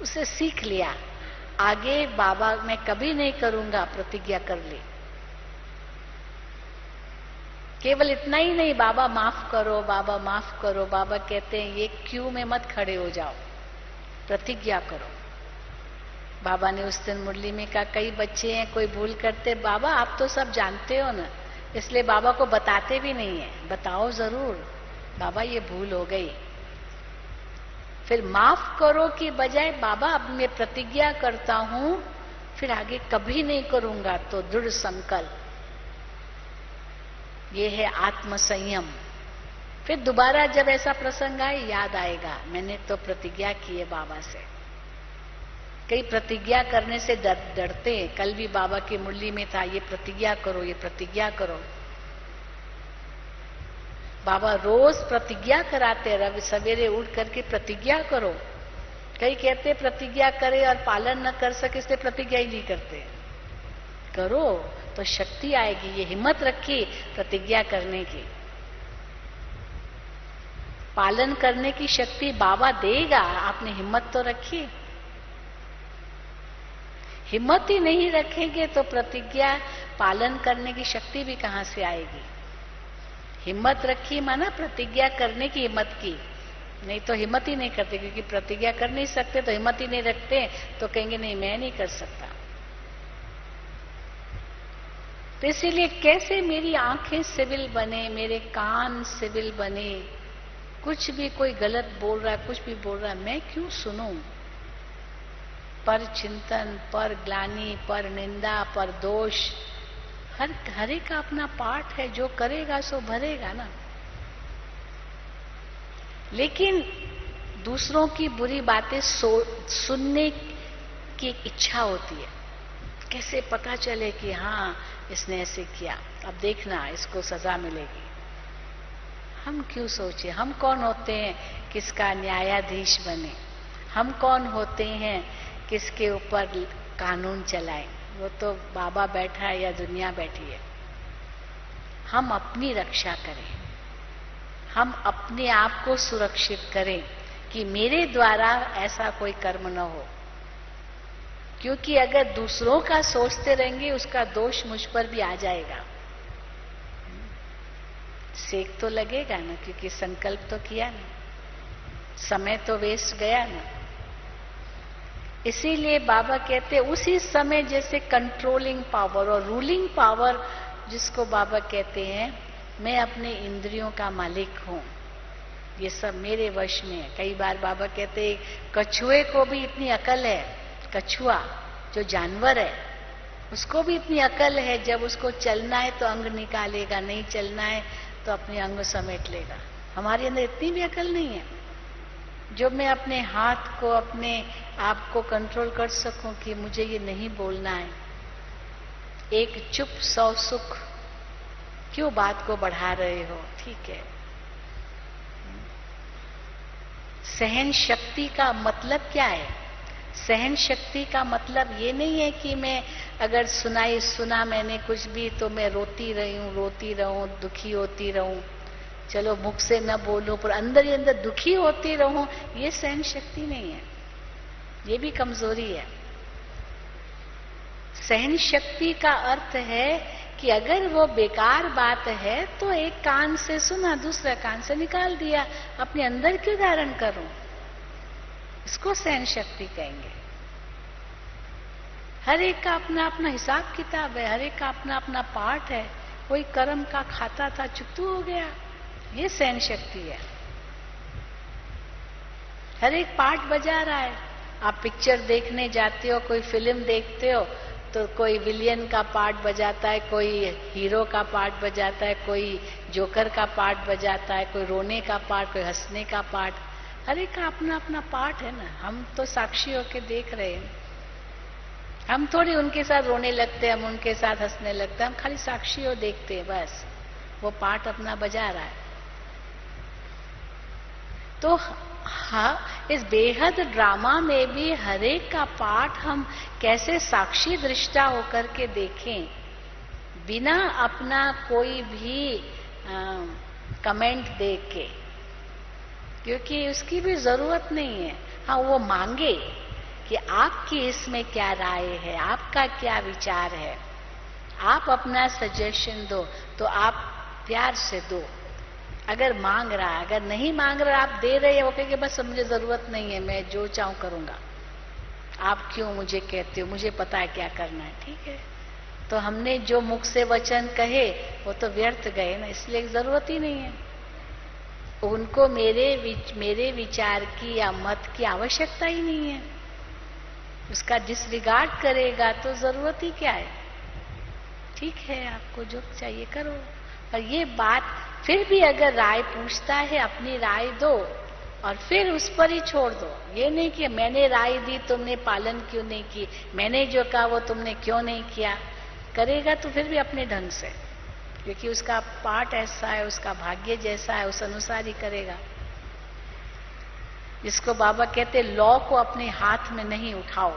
उसे सीख लिया, आगे बाबा मैं कभी नहीं करूंगा, प्रतिज्ञा कर ली। केवल इतना ही नहीं, बाबा माफ करो, बाबा माफ करो, बाबा कहते हैं ये क्यू में मत खड़े हो जाओ, प्रतिज्ञा करो। बाबा ने उस दिन मुरली में कहा, कई बच्चे हैं कोई भूल करते, बाबा आप तो सब जानते हो ना, इसलिए बाबा को बताते भी नहीं है। बताओ जरूर, बाबा ये भूल हो गई। फिर माफ करो की बजाय, बाबा अब मैं प्रतिज्ञा करता हूं फिर आगे कभी नहीं करूंगा, तो दृढ़ संकल्प, ये है आत्म संयम। फिर दोबारा जब ऐसा प्रसंग आए याद आएगा, मैंने तो प्रतिज्ञा की है बाबा से। कई प्रतिज्ञा करने से डरते हैं। कल भी बाबा की मुरली में था, ये प्रतिज्ञा करो, ये प्रतिज्ञा करो। बाबा रोज प्रतिज्ञा कराते, रवि सवेरे उठ करके प्रतिज्ञा करो। कई कहते प्रतिज्ञा करे और पालन न कर सके इसलिए प्रतिज्ञा ही नहीं करते। करो तो शक्ति आएगी, ये हिम्मत रखी प्रतिज्ञा करने की। पालन करने की शक्ति बाबा देगा, आपने हिम्मत तो रखी। हिम्मत ही नहीं रखेंगे तो प्रतिज्ञा पालन करने की शक्ति भी कहां से आएगी। हिम्मत रखी माना प्रतिज्ञा करने की हिम्मत की, नहीं तो हिम्मत ही नहीं करते, क्योंकि प्रतिज्ञा कर नहीं सकते तो हिम्मत ही नहीं रखते, तो कहेंगे नहीं मैं नहीं कर सकता। तो इसीलिए कैसे मेरी आंखें सिविल बने, मेरे कान सिविल बने, कुछ भी कोई गलत बोल रहा है, कुछ भी बोल रहा है, मैं क्यों सुनूं। पर चिंतन, पर ग्लानि, पर निंदा, पर दोष, हर एक का अपना पाठ है, जो करेगा सो भरेगा ना। लेकिन दूसरों की बुरी बातें सुनने की इच्छा होती है। कैसे पता चले कि हाँ इसने ऐसे किया, अब देखना इसको सजा मिलेगी। हम क्यों सोचे, हम कौन होते हैं किसका न्यायाधीश बने, हम कौन होते हैं किसके ऊपर कानून चलाएं। वो तो बाबा बैठा है या दुनिया बैठी है। हम अपनी रक्षा करें, हम अपने आप को सुरक्षित करें कि मेरे द्वारा ऐसा कोई कर्म न हो। क्योंकि अगर दूसरों का सोचते रहेंगे उसका दोष मुझ पर भी आ जाएगा। सेक तो लगेगा ना, क्योंकि संकल्प तो किया ना, समय तो वेस्ट गया ना। इसीलिए बाबा कहते उसी समय जैसे कंट्रोलिंग पावर और रूलिंग पावर, जिसको बाबा कहते हैं मैं अपने इंद्रियों का मालिक हूं, ये सब मेरे वश में है। कई बार बाबा कहते कछुए को भी इतनी अकल है, कछुआ जो जानवर है उसको भी इतनी अकल है, जब उसको चलना है तो अंग निकालेगा, नहीं चलना है तो अपने अंग समेट लेगा। हमारे अंदर इतनी भी अकल नहीं है जो मैं अपने हाथ को, अपने आप को कंट्रोल कर सकूं कि मुझे ये नहीं बोलना है। एक चुप 100 सुख, क्यों बात को बढ़ा रहे हो। ठीक है, सहन शक्ति का मतलब क्या है। सहन शक्ति का मतलब ये नहीं है कि मैं अगर सुना मैंने कुछ भी तो मैं रोती रहूं, दुखी होती रहूं। चलो मुख से न बोलूं पर अंदर ही अंदर दुखी होती रहूं, ये सहन शक्ति नहीं है, ये भी कमजोरी है। सहन शक्ति का अर्थ है कि अगर वो बेकार बात है तो एक कान से सुना, दूसरा कान से निकाल दिया, अपने अंदर क्यों धारण करूं, इसको सहन शक्ति कहेंगे। हर एक का अपना अपना हिसाब किताब है, हर एक का अपना अपना पाठ है। कोई कर्म का खाता था, चुप्तू हो गया, ये सहन शक्ति है। हर एक पार्ट बजा रहा है। आप पिक्चर देखने जाते हो, कोई फिल्म देखते हो तो कोई विलियन का पार्ट बजाता है, कोई हीरो का पार्ट बजाता है, कोई जोकर का पार्ट बजाता है, कोई रोने का पार्ट, कोई हंसने का पार्ट। हर एक का अपना अपना पार्ट है ना। हम तो साक्षी होके देख रहे हैं, हम थोड़ी उनके साथ रोने लगते हैं, हम उनके साथ हंसने लगते हैं, हम खाली साक्षी हो देखते हैं, बस वो पार्ट अपना बजा रहा है। तो हाँ, इस बेहद ड्रामा में भी हर एक का पार्ट हम कैसे साक्षी दृष्टा होकर के देखें, बिना अपना कोई भी कमेंट देख के, क्योंकि उसकी भी जरूरत नहीं है। हाँ, वो मांगे कि आपकी इसमें क्या राय है, आपका क्या विचार है, आप अपना सजेशन दो, तो आप प्यार से दो। अगर मांग रहा है, अगर नहीं मांग रहा, आप दे रहे हैं, वो कहेंगे बस मुझे जरूरत नहीं है, मैं जो चाहूं करूंगा। आप क्यों मुझे कहते हो, मुझे पता है क्या करना है। ठीक है, तो हमने जो मुख से वचन कहे वो तो व्यर्थ गए ना, इसलिए जरूरत ही नहीं है। उनको मेरे विचार की या मत की आवश्यकता ही नहीं है। उसका डिसरिगार्ड करेगा तो जरूरत ही क्या है। ठीक है, आपको जो चाहिए करो, पर ये बात फिर भी अगर राय पूछता है अपनी राय दो और फिर उस पर ही छोड़ दो। ये नहीं कि मैंने राय दी तुमने पालन क्यों नहीं की, मैंने जो कहा वो तुमने क्यों नहीं किया। करेगा तो फिर भी अपने ढंग से, क्योंकि उसका पाठ ऐसा है, उसका भाग्य जैसा है, उस अनुसार ही करेगा। जिसको बाबा कहते लॉ को अपने हाथ में नहीं उठाओ।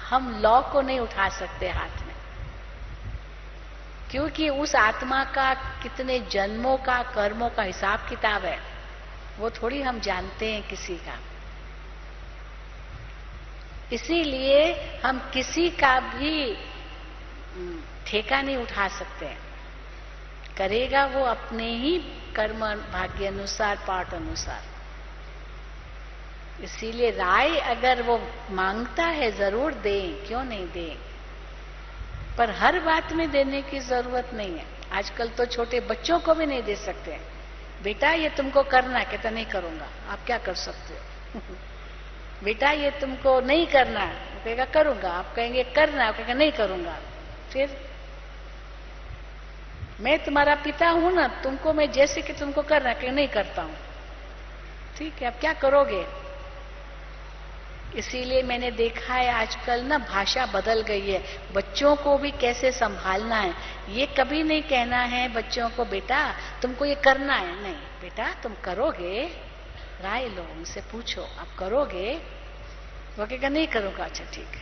हम लॉ को नहीं उठा सकते हाथ में, क्योंकि उस आत्मा का कितने जन्मों का कर्मों का हिसाब किताब है, वो थोड़ी हम जानते हैं किसी का। इसीलिए हम किसी का भी ठेका नहीं उठा सकते हैं। करेगा वो अपने ही कर्म भाग्य अनुसार, पाठ अनुसार। इसीलिए राय अगर वो मांगता है जरूर दें, क्यों नहीं दें, पर हर बात में देने की जरूरत नहीं है। आजकल तो छोटे बच्चों को भी नहीं दे सकते। बेटा ये तुमको करना है, कहता नहीं करूंगा। आप क्या कर सकते हो? बेटा ये तुमको नहीं करना है, वो कहेगा करूंगा। आप कहेंगे करना है, वो कहेगा नहीं करूंगा। फिर मैं तुम्हारा पिता हूं ना, तुमको मैं जैसे कि तुमको करना है, नहीं करता हूं। ठीक है, अब क्या करोगे? इसीलिए मैंने देखा है आजकल ना भाषा बदल गई है। बच्चों को भी कैसे संभालना है, ये कभी नहीं कहना है बच्चों को बेटा तुमको ये करना है। नहीं बेटा तुम करोगे, राय लो, उनसे पूछो आप करोगे। वो कहेगा नहीं करूंगा। अच्छा ठीक है,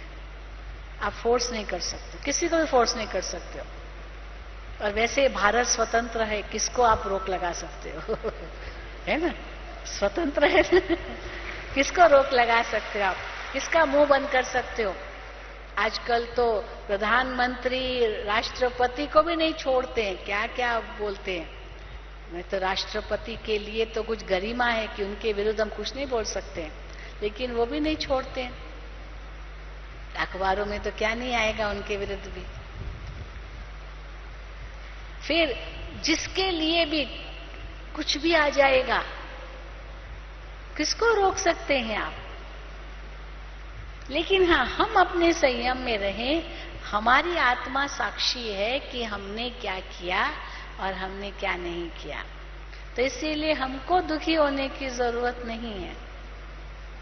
आप फोर्स नहीं कर सकते, किसी को भी फोर्स नहीं कर सकते हो। और वैसे भारत स्वतंत्र है, किसको आप रोक लगा सकते हो? है ना, स्वतंत्र है ना? किसको रोक लगा सकते हो आप? किसका मुंह बंद कर सकते हो? आजकल तो प्रधानमंत्री राष्ट्रपति को भी नहीं छोड़ते हैं, क्या क्या बोलते हैं। मैं तो राष्ट्रपति के लिए तो कुछ गरिमा है कि उनके विरुद्ध हम कुछ नहीं बोल सकते हैं, लेकिन वो भी नहीं छोड़ते हैं। अखबारों में तो क्या नहीं आएगा उनके विरुद्ध भी। फिर जिसके लिए भी कुछ भी आ जाएगा, किसको रोक सकते हैं आप? लेकिन हाँ, हम अपने संयम में रहें। हमारी आत्मा साक्षी है कि हमने क्या किया और हमने क्या नहीं किया। तो इसीलिए हमको दुखी होने की जरूरत नहीं है,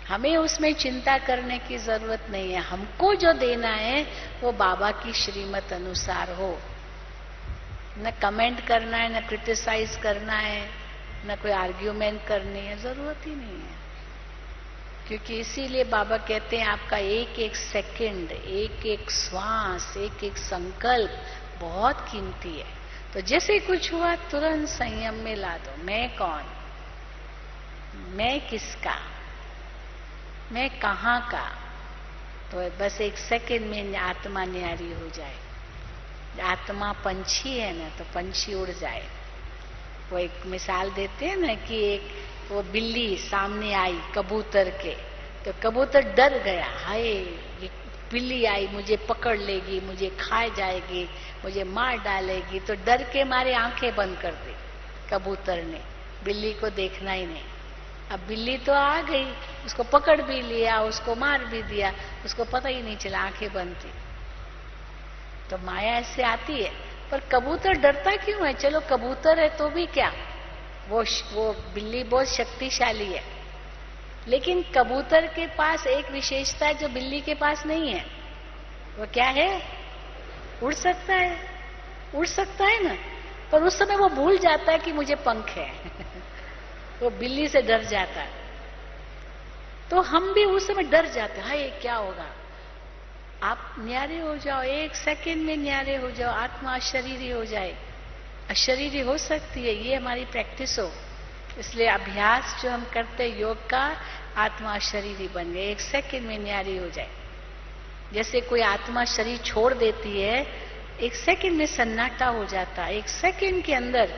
हमें उसमें चिंता करने की जरूरत नहीं है। हमको जो देना है वो बाबा की श्रीमत अनुसार हो। न कमेंट करना है, न क्रिटिसाइज करना है, न कोई आर्ग्यूमेंट करनी है, जरूरत ही नहीं है। क्योंकि इसीलिए बाबा कहते हैं आपका एक एक सेकंड, एक एक श्वास, एक एक संकल्प बहुत कीमती है। तो जैसे कुछ हुआ तुरंत संयम में ला दो। मैं कौन, मैं किसका, मैं कहाँ का, तो बस एक सेकंड में आत्मा न्यारी हो जाए। आत्मा पंछी है ना, तो पंछी उड़ जाए। वो एक मिसाल देते हैं ना कि एक वो बिल्ली सामने आई कबूतर के, तो कबूतर डर गया, हाय ये बिल्ली आई मुझे पकड़ लेगी, मुझे खा जाएगी, मुझे मार डालेगी। तो डर के मारे आंखें बंद कर दी कबूतर ने, बिल्ली को देखना ही नहीं। अब बिल्ली तो आ गई, उसको पकड़ भी लिया, उसको मार भी दिया, उसको पता ही नहीं चला, आंखें बंद थी। तो माया ऐसे आती है। पर कबूतर डरता क्यों है? चलो कबूतर है तो भी क्या, वो बिल्ली बहुत शक्तिशाली है, लेकिन कबूतर के पास एक विशेषता है जो बिल्ली के पास नहीं है। वो क्या है? उड़ सकता है, उड़ सकता है ना। पर उस समय वो भूल जाता है कि मुझे पंख है। वो बिल्ली से डर जाता है। तो हम भी उस समय डर जाते हैं, हाय क्या होगा। आप न्यारे हो जाओ, एक सेकंड में न्यारे हो जाओ, आत्मा अशरीरी हो जाए। अशरीरी हो सकती है, ये हमारी प्रैक्टिस हो। इसलिए अभ्यास जो हम करते हैं योग का, आत्मा अशरीरी बन गए, एक सेकंड में न्यारी हो जाए। जैसे कोई आत्मा शरीर छोड़ देती है, एक सेकंड में सन्नाटा हो जाता है, एक सेकंड के अंदर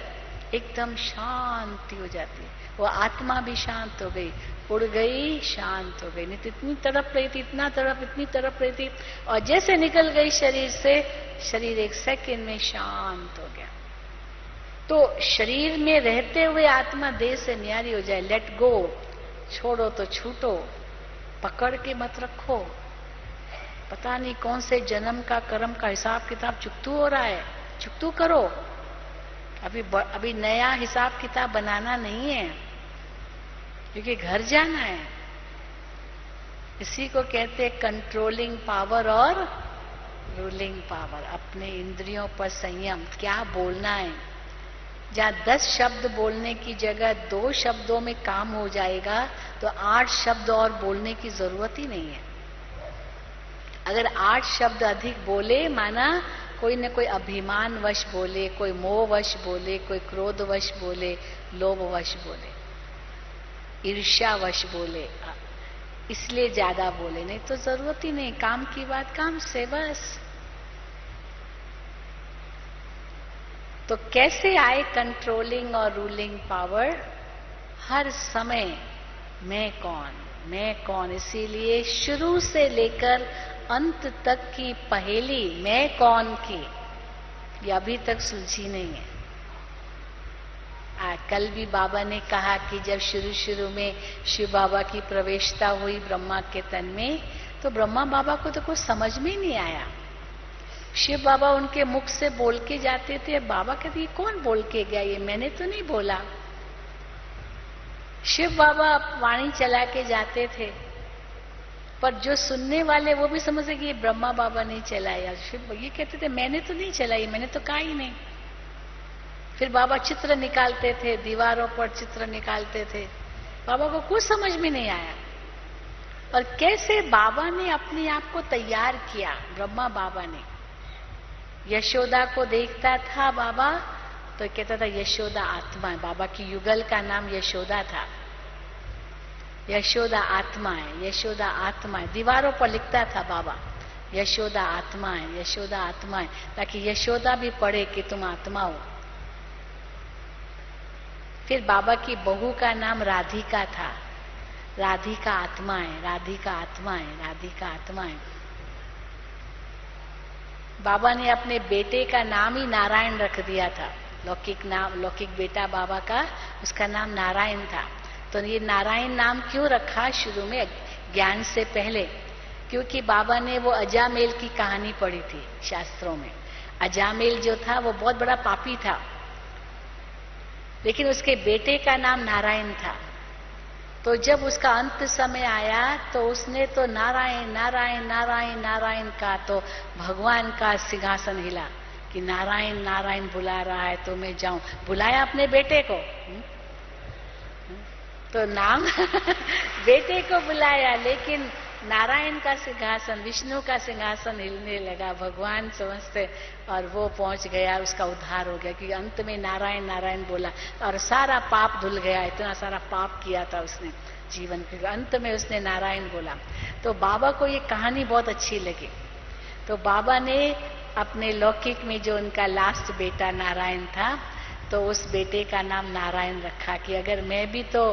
एकदम शांति हो जाती है। वो आत्मा भी शांत हो गई, उड़ गई, शांत हो गई। नहीं तो इतनी तड़प रही थी, इतना तड़प, इतनी तड़प रही थी, और जैसे निकल गई शरीर से, शरीर 1 सेकंड में शांत हो गया। तो शरीर में रहते हुए आत्मा देह से न्यारी हो जाए। लेट गो, छोड़ो तो छूटो, पकड़ के मत रखो। पता नहीं कौन से जन्म का कर्म का हिसाब किताब चुकतू हो रहा है, चुकतू करो। अभी नया हिसाब किताब बनाना नहीं है, क्योंकि घर जाना है। इसी को कहते हैं कंट्रोलिंग पावर और रूलिंग पावर। अपने इंद्रियों पर संयम, क्या बोलना है। जहां 10 शब्द बोलने की जगह 2 शब्दों में काम हो जाएगा, तो 8 शब्द और बोलने की जरूरत ही नहीं है। अगर 8 शब्द अधिक बोले, माना कोई न कोई अभिमानवश बोले, कोई मोहवश बोले, कोई क्रोधवश बोले, लोभवश बोले, ईर्ष्यावश बोले, इसलिए ज्यादा बोले। नहीं तो जरूरत ही नहीं, काम की बात काम से बस। तो कैसे आए कंट्रोलिंग और रूलिंग पावर? हर समय मैं कौन, मैं कौन। इसीलिए शुरू से लेकर अंत तक की पहेली मैं कौन की, ये अभी तक सुलझी नहीं है। कल भी बाबा ने कहा कि जब शुरू शुरू में शिव बाबा की प्रवेशता हुई ब्रह्मा के तन में, तो ब्रह्मा बाबा को तो कुछ समझ में ही नहीं आया। शिव बाबा उनके मुख से बोल के जाते थे, बाबा कहते ये कौन बोल के गया, ये मैंने तो नहीं बोला। शिव बाबा वाणी चला के जाते थे, पर जो सुनने वाले वो भी समझे कि ये ब्रह्मा बाबा ने चलाया। शिव ये कहते थे मैंने तो नहीं चलाई, मैंने तो कहा ही नहीं। फिर बाबा चित्र निकालते थे, दीवारों पर चित्र निकालते थे, बाबा को कुछ समझ में नहीं आया। और कैसे बाबा ने अपने आप को तैयार किया, ब्रह्मा बाबा ने। यशोदा को देखता था बाबा, तो कहता था यशोदा आत्मा है। बाबा की युगल का नाम यशोदा था। यशोदा आत्मा है, यशोदा आत्मा है, दीवारों पर लिखता था बाबा, यशोदा आत्मा है, यशोदा आत्मा है, ताकि यशोदा भी पढ़े कि तुम आत्मा हो। फिर बाबा की बहू का नाम राधिका था, राधिका आत्मा है, राधिका आत्मा है, राधिका आत्मा है। बाबा ने अपने बेटे का नाम ही नारायण रख दिया था, लौकिक नाम, लौकिक बेटा बाबा का, उसका नाम नारायण था। तो ये नारायण नाम क्यों रखा शुरू में, ज्ञान से पहले? क्योंकि बाबा ने वो अजामेल की कहानी पढ़ी थी शास्त्रों में। अजामेल जो था वो बहुत बड़ा पापी था, लेकिन उसके बेटे का नाम नारायण था। तो जब उसका अंत समय आया, तो उसने तो नारायण नारायण नारायण नारायण का, तो भगवान का सिंहासन हिला कि नारायण नारायण बुला रहा है तो मैं जाऊं। बुलाया अपने बेटे को, तो नाम बेटे को बुलाया, लेकिन नारायण का सिंहासन, विष्णु का सिंहासन हिलने लगा। भगवान समझते, और वो पहुंच गया, उसका उद्धार हो गया, क्योंकि अंत में नारायण नारायण बोला और सारा पाप धुल गया। इतना सारा पाप किया था उसने जीवन के, अंत में उसने नारायण बोला। तो बाबा को ये कहानी बहुत अच्छी लगी। तो बाबा ने अपने लौकिक में जो उनका लास्ट बेटा नारायण था, तो उस बेटे का नाम नारायण रखा कि अगर मैं भी, तो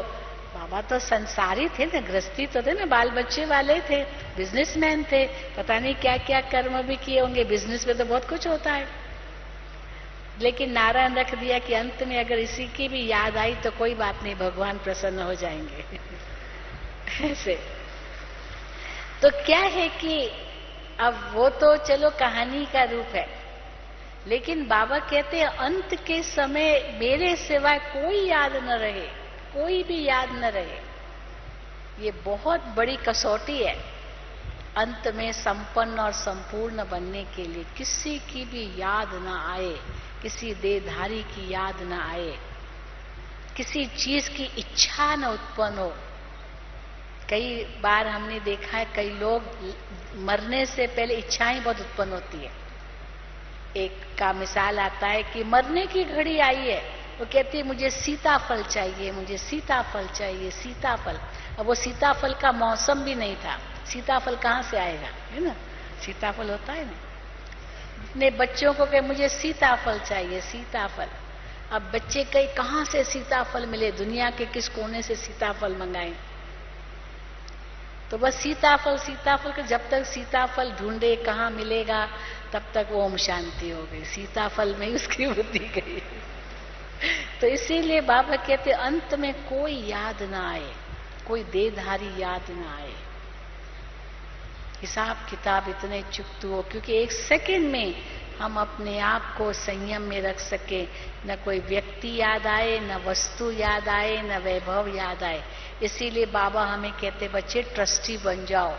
बाबा तो संसारी थे ना, गृहस्थी तो थे ना, बाल बच्चे वाले थे, बिजनेसमैन थे, पता नहीं क्या क्या कर्म भी किए होंगे। बिजनेस में तो बहुत कुछ होता है, लेकिन नारायण रख दिया कि अंत में अगर इसी की भी याद आई तो कोई बात नहीं, भगवान प्रसन्न हो जाएंगे। ऐसे तो क्या है कि अब वो तो चलो कहानी का रूप है, लेकिन बाबा कहते हैं अंत के समय मेरे सिवाय कोई याद न रहे, कोई भी याद न रहे। ये बहुत बड़ी कसौटी है। अंत में संपन्न और संपूर्ण बनने के लिए किसी की भी याद न आए, किसी देहधारी की याद न आए, किसी चीज की इच्छा न उत्पन्न हो। कई बार हमने देखा है, कई लोग मरने से पहले इच्छाएं बहुत उत्पन्न होती है। एक का मिसाल आता है कि मरने की घड़ी आई है, वो कहती है मुझे सीताफल चाहिए, मुझे सीताफल चाहिए, सीताफल। अब वो सीताफल का मौसम भी नहीं था, सीताफल कहाँ से आएगा, है ना, सीताफल होता है ना। अपने बच्चों को कहे मुझे सीताफल चाहिए, सीताफल। अब बच्चे कहीं कहाँ से सीताफल मिले, दुनिया के किस कोने से सीताफल मंगाएं, तो बस सीताफल सीताफल के जब तक सीताफल ढूंढे कहाँ मिलेगा तब तक ओम शांति हो गई, सीताफल में ही उसकी बुद्धि गई। तो इसीलिए बाबा कहते अंत में कोई याद ना आए, कोई देहधारी याद ना आए, हिसाब किताब इतने चुकत हो, क्योंकि एक सेकंड में हम अपने आप को संयम में रख सके, न कोई व्यक्ति याद आए, न वस्तु याद आए, न वैभव याद आए। इसीलिए बाबा हमें कहते बच्चे ट्रस्टी बन जाओ,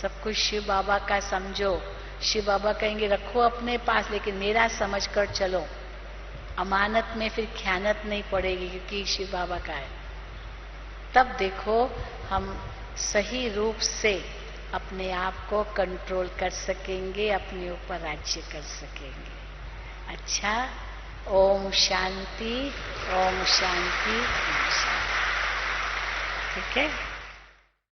सब कुछ शिव बाबा का समझो। शिव बाबा कहेंगे रखो अपने पास, लेकिन मेरा समझ कर चलो, अमानत में फिर ख्यानत नहीं पड़ेगी, क्योंकि शिव बाबा का है। तब देखो हम सही रूप से अपने आप को कंट्रोल कर सकेंगे, अपने ऊपर राज्य कर सकेंगे। अच्छा, ओम शांति, ओम शांति, ओम शांति। ठीक है।